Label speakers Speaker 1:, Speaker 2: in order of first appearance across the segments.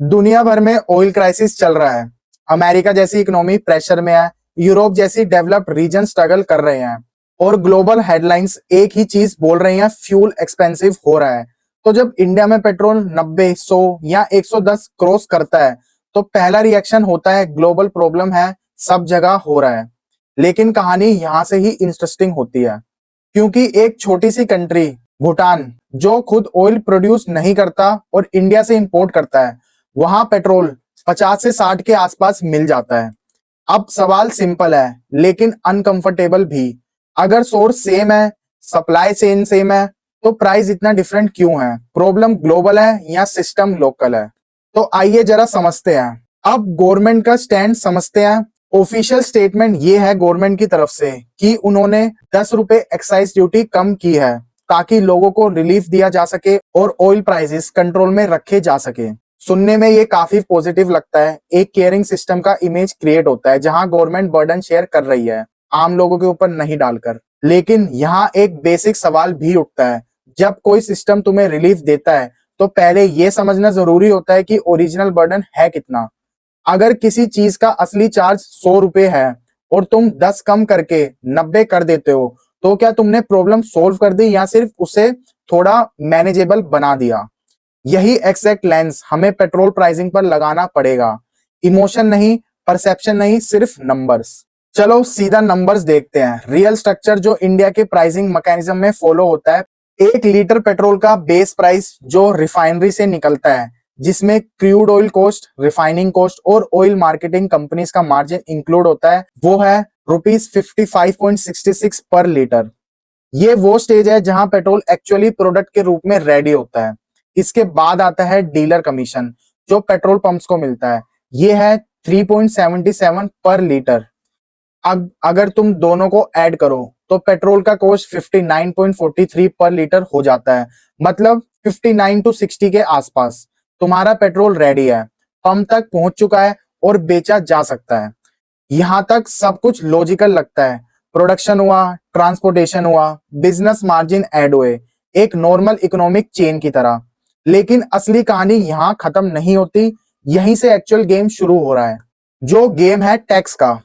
Speaker 1: दुनिया भर में ऑयल क्राइसिस चल रहा है। अमेरिका जैसी इकोनॉमी प्रेशर में है। यूरोप जैसी डेवलप्ड रीजन स्ट्रगल कर रहे हैं। और ग्लोबल हेडलाइंस एक ही चीज बोल रही हैं, फ्यूल एक्सपेंसिव हो रहा है। तो जब इंडिया में पेट्रोल 90, 100 या 110 क्रॉस करता है तो पहला रिएक्शन होता है ग्लोबल प्रॉब्लम है, सब जगह हो रहा है। लेकिन कहानी यहां से ही इंटरेस्टिंग होती है, क्योंकि एक छोटी सी कंट्री भूटान, जो खुद ऑयल प्रोड्यूस नहीं करता और इंडिया से इंपोर्ट करता है, वहां पेट्रोल 50 से 60 के आसपास मिल जाता है। अब सवाल सिंपल है लेकिन अनकंफर्टेबल भी। अगर सोर्स सेम है, सप्लाई चेन सेम है, तो प्राइस इतना डिफरेंट क्यों है? प्रॉब्लम ग्लोबल है या सिस्टम लोकल है? तो आइए जरा समझते हैं। अब गवर्नमेंट का स्टैंड समझते हैं। ऑफिशियल स्टेटमेंट ये है गवर्नमेंट की तरफ से कि उन्होंने 10 रुपए एक्साइज ड्यूटी कम की है ताकि लोगों को रिलीफ दिया जा सके और ऑयल प्राइसेस कंट्रोल में रखे जा सके। सुनने में ये काफी पॉजिटिव लगता है। एक केयरिंग सिस्टम का इमेज क्रिएट होता है जहां गवर्नमेंट बर्डन शेयर कर रही है, आम लोगों के ऊपर नहीं डालकर। लेकिन यहाँ एक बेसिक सवाल भी उठता है, जब कोई सिस्टम तुम्हें रिलीफ देता है तो पहले ये समझना जरूरी होता है कि ओरिजिनल बर्डन है कितना। अगर किसी चीज का असली चार्ज 100 रुपए है और तुम 10 कम करके 90 कर देते हो, तो क्या तुमने प्रॉब्लम सोल्व कर दी या सिर्फ उसे थोड़ा मैनेजेबल बना दिया? यही एग्जैक्ट लेंस हमें पेट्रोल प्राइसिंग पर लगाना पड़ेगा। इमोशन नहीं, परसेप्शन नहीं, सिर्फ नंबर्स। चलो सीधा नंबर्स देखते हैं। रियल स्ट्रक्चर जो इंडिया के प्राइसिंग मैकेनिज्म में फॉलो होता है। 1 लीटर पेट्रोल का बेस प्राइस जो रिफाइनरी से निकलता है, जिसमें crude oil cost, refining cost और ऑयल मार्केटिंग कंपनीज का मार्जिन इंक्लूड होता है, वो है ₹55.66 पर लीटर। ये वो स्टेज है जहां पेट्रोल एक्चुअली प्रोडक्ट के रूप में रेडी होता है। इसके बाद आता है डीलर कमीशन, जो पेट्रोल पंप्स को मिलता है। ये है 3.77 पर लीटर। अगर तुम दोनों को ऐड करो तो पेट्रोल का कॉस्ट 59.43 पर लीटर हो जाता है। मतलब 59 टू 60 के आसपास तुम्हारा पेट्रोल रेडी है, पंप तक पहुंच चुका है और बेचा जा सकता है। यहां तक सब कुछ लॉजिकल लगता है। प्रोडक्शन हुआ, ट्रांसपोर्टेशन हुआ, बिजनेस मार्जिन ऐड हुए, एक नॉर्मल इकोनॉमिक चेन की तरह। लेकिन असली कहानी यहां खत्म नहीं होती। यहीं से एक्चुअल गेम शुरू हो रहा है, जो गेम है टैक्स का।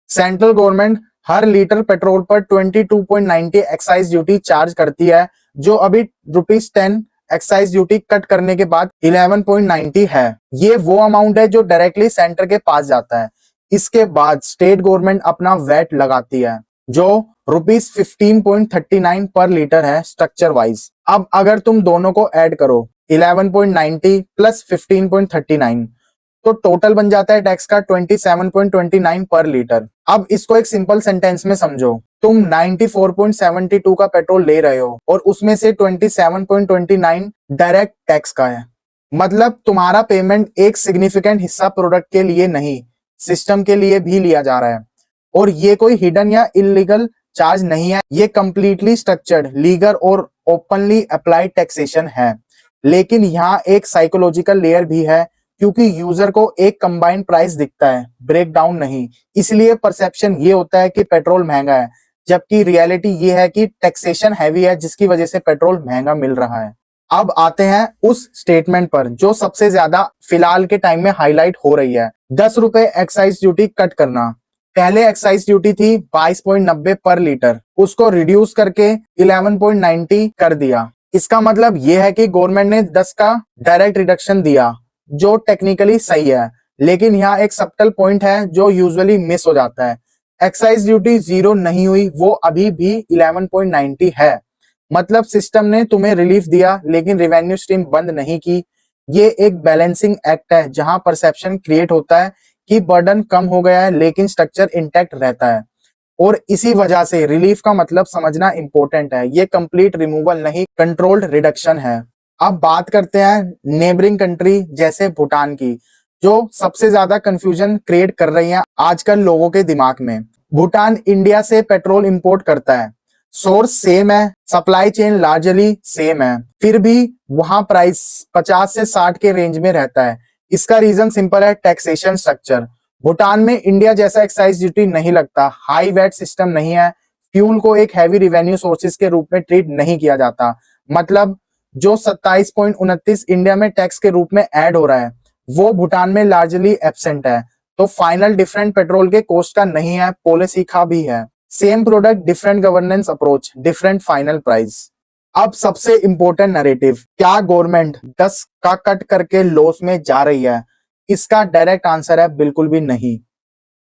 Speaker 1: सेंट्रल गवर्नमेंट हर लीटर पेट्रोल पर 22.90 एक्साइज ड्यूटी चार्ज करती है, जो अभी ₹10 एक्साइज ड्यूटी कट करने के बाद 11.90 है। ये वो अमाउंट है जो डायरेक्टली सेंटर के पास जाता है। इसके बाद स्टेट गवर्नमेंट अपना वैट लगाती है, जो ₹15.39 पर लीटर है स्ट्रक्चर वाइज। अब अगर तुम दोनों को ऐड करो, 11.90 प्लस 15.39, तो टोटल बन जाता है टैक्स का 27.29 पर लीटर। अब इसको एक सिंपल सेंटेंस में समझो। तुम 94.72 का पेट्रोल ले रहे हो और उसमें से 27.29 डायरेक्ट टैक्स का है। मतलब तुम्हारा पेमेंट एक सिग्निफिकेंट हिस्सा प्रोडक्ट के लिए नहीं, सिस्टम के लिए भी लिया जा रहा है। और ये कोई हिडन या इलीगल चार्ज नहीं है, ये कंप्लीटली स्ट्रक्चर्ड, लीगल और ओपनली अप्लाइड टैक्सेशन है। लेकिन यहाँ एक साइकोलॉजिकल लेयर भी है, क्योंकि यूजर को एक कंबाइंड प्राइस दिखता है, ब्रेकडाउन नहीं। इसलिए परसेप्शन ये होता है कि पेट्रोल महंगा है, जबकि रियलिटी ये है कि टैक्सेशन हैवी है, जिसकी वजह से पेट्रोल महंगा मिल रहा है। अब आते हैं उस स्टेटमेंट पर जो सबसे ज्यादा फिलहाल के टाइम में हाईलाइट हो रही है। 10 रुपए एक्साइज ड्यूटी कट करना। पहले एक्साइज ड्यूटी थी 22.90 पर लीटर, उसको रिड्यूस करके 11.90 कर दिया। इसका मतलब यह है कि गवर्नमेंट ने 10 का डायरेक्ट रिडक्शन दिया, जो टेक्निकली सही है। लेकिन यहाँ एक सबटल पॉइंट है जो यूजुअली मिस हो जाता है। एक्साइज ड्यूटी जीरो नहीं हुई, वो अभी भी 11.90 है। मतलब सिस्टम ने तुम्हें रिलीफ दिया लेकिन रेवेन्यू स्ट्रीम बंद नहीं की। ये एक बैलेंसिंग एक्ट है जहां परसेप्शन क्रिएट होता है कि बर्डन कम हो गया है लेकिन स्ट्रक्चर इंटैक्ट रहता है। और इसी वजह से रिलीफ का मतलब समझना इंपॉर्टेंट है। ये कंप्लीट रिमूवल नहीं, कंट्रोल्ड रिडक्शन है। अब बात करते हैं नेबरिंग कंट्री जैसे भूटान की, जो सबसे ज्यादा कंफ्यूजन क्रिएट कर रही है आजकल लोगों के दिमाग में। भूटान इंडिया से पेट्रोल इंपोर्ट करता है, सोर्स सेम है, सप्लाई चेन लार्जली सेम है, फिर भी वहां प्राइस 50 से 60 के रेंज में रहता है। इसका रीजन सिंपल है, टैक्सेशन स्ट्रक्चर। भूटान में इंडिया जैसा एक्साइज ड्यूटी नहीं लगता, हाई वैट सिस्टम नहीं है, फ्यूल को एक हैवी रिवेन्यू सोर्सेज के रूप में ट्रीट नहीं किया जाता। मतलब जो 27.29 इंडिया में टैक्स के रूप में ऐड हो रहा है, वो भूटान में लार्जली एब्सेंट है। तो फाइनल डिफरेंट पेट्रोल के कॉस्ट का नहीं है, पॉलिसी का भी है। Same product, different governance approach, different final price. अब सबसे इंपॉर्टेंट नैरेटिव, क्या गवर्नमेंट 10 का कट करके लॉस में जा रही है? इसका डायरेक्ट आंसर है बिल्कुल भी नहीं,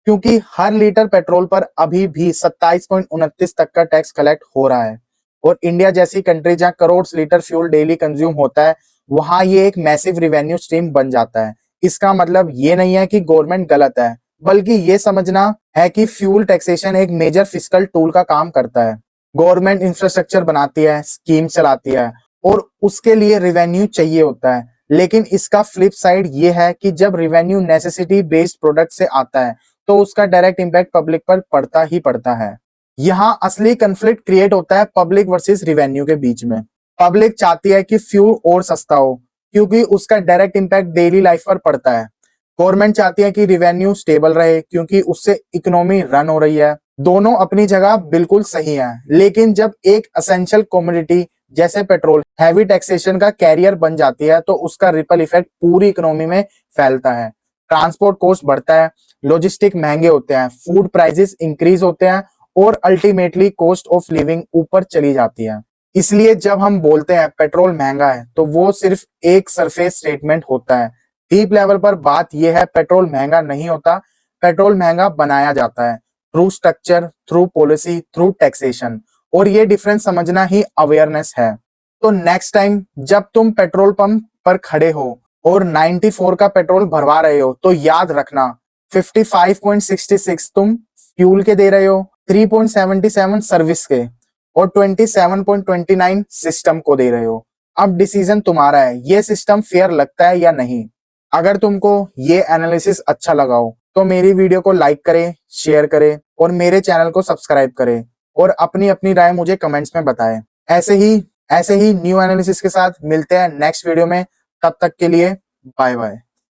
Speaker 1: क्योंकि हर लीटर पेट्रोल पर अभी भी 27.29 तक का टैक्स कलेक्ट हो रहा है। और इंडिया जैसी कंट्री जहां crore litre fuel daily consume होता है, वहां ये एक मैसिव रिवेन्यू स्ट्रीम बन जाता है। इसका मतलब ये नहीं है कि गवर्नमेंट गलत है, बल्कि ये समझना है कि फ्यूल टैक्सेशन एक मेजर फिस्कल टूल का काम करता है। गवर्नमेंट इंफ्रास्ट्रक्चर बनाती है, स्कीम चलाती है, और उसके लिए रिवेन्यू चाहिए होता है। लेकिन इसका फ्लिप साइड ये है कि जब रिवेन्यू नेसेसिटी बेस्ड प्रोडक्ट से आता है, तो उसका डायरेक्ट इम्पैक्ट पब्लिक पर पड़ता ही पड़ता है। यहाँ असली कन्फ्लिक्ट क्रिएट होता है पब्लिक वर्सेस रिवेन्यू के बीच में। पब्लिक चाहती है कि फ्यूल और सस्ता हो, क्योंकि उसका डायरेक्ट इम्पैक्ट डेली लाइफ पर पड़ता है। गवर्नमेंट चाहती है कि रिवेन्यू स्टेबल रहे, क्योंकि उससे इकोनॉमी रन हो रही है। दोनों अपनी जगह बिल्कुल सही है, लेकिन जब एक असेंशियल कमोडिटी जैसे पेट्रोल हैवी टैक्सेशन का कैरियर बन जाती है, तो उसका रिपल इफेक्ट पूरी इकोनॉमी में फैलता है। ट्रांसपोर्ट कॉस्ट बढ़ता है, लॉजिस्टिक महंगे होते हैं, फूड प्राइसेस इंक्रीज होते हैं, और अल्टीमेटली कॉस्ट ऑफ लिविंग ऊपर चली जाती है। इसलिए जब हम बोलते हैं पेट्रोल महंगा है, तो वो सिर्फ एक सरफेस स्टेटमेंट होता है। डीप लेवल पर बात यह है, पेट्रोल महंगा नहीं होता, पेट्रोल महंगा बनाया जाता है through structure, through policy, through taxation. और ये डिफरेंस समझना ही अवेयरनेस है। तो नेक्स्ट टाइम जब तुम पेट्रोल पंप पर खड़े हो और 94 का पेट्रोल भरवा रहे हो, तो याद रखना 55.66 तुम फ्यूल के दे रहे हो, 3.77 सर्विस के, और 27.29 सिस्टम को दे रहे हो। अब डिसीजन तुम्हारा है, ये सिस्टम फेयर लगता है या नहीं। अगर तुमको ये एनालिसिस अच्छा लगा हो, तो मेरी वीडियो को लाइक करें, शेयर करें, और मेरे चैनल को सब्सक्राइब करें, और अपनी अपनी राय मुझे कमेंट्स में बताएं। ऐसे ही न्यू एनालिसिस के साथ मिलते हैं नेक्स्ट वीडियो में। तब तक के लिए बाय बाय।